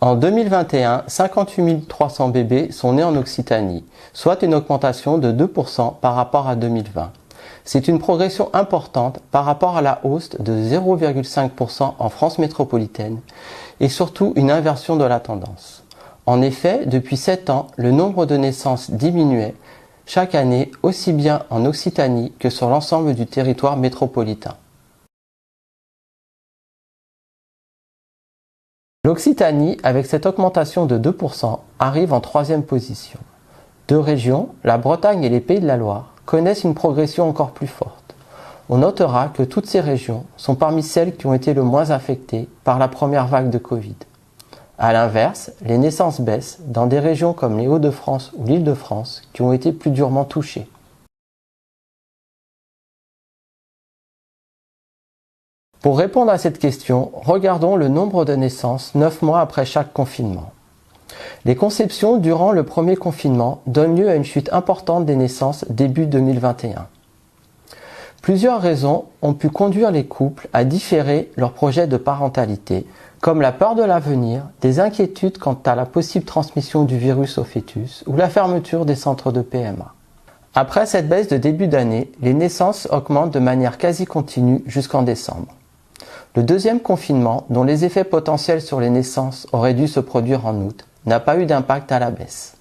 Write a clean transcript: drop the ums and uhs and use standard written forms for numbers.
En 2021, 58 300 bébés sont nés en Occitanie, soit une augmentation de 2% par rapport à 2020. C'est une progression importante par rapport à la hausse de 0,5% en France métropolitaine et surtout une inversion de la tendance. En effet, depuis 7 ans, le nombre de naissances diminuait chaque année aussi bien en Occitanie que sur l'ensemble du territoire métropolitain. L'Occitanie, avec cette augmentation de 2%, arrive en 3e position. Deux régions, la Bretagne et les Pays de la Loire, connaissent une progression encore plus forte. On notera que toutes ces régions sont parmi celles qui ont été le moins affectées par la première vague de Covid. A l'inverse, les naissances baissent dans des régions comme les Hauts-de-France ou l'Île-de-France qui ont été plus durement touchées. Pour répondre à cette question, regardons le nombre de naissances 9 mois après chaque confinement. Les conceptions durant le premier confinement donnent lieu à une chute importante des naissances début 2021. Plusieurs raisons ont pu conduire les couples à différer leur projet de parentalité, comme la peur de l'avenir, des inquiétudes quant à la possible transmission du virus au fœtus ou la fermeture des centres de PMA. Après cette baisse de début d'année, les naissances augmentent de manière quasi continue jusqu'en décembre. Le deuxième confinement, dont les effets potentiels sur les naissances auraient dû se produire en août, n'a pas eu d'impact à la baisse.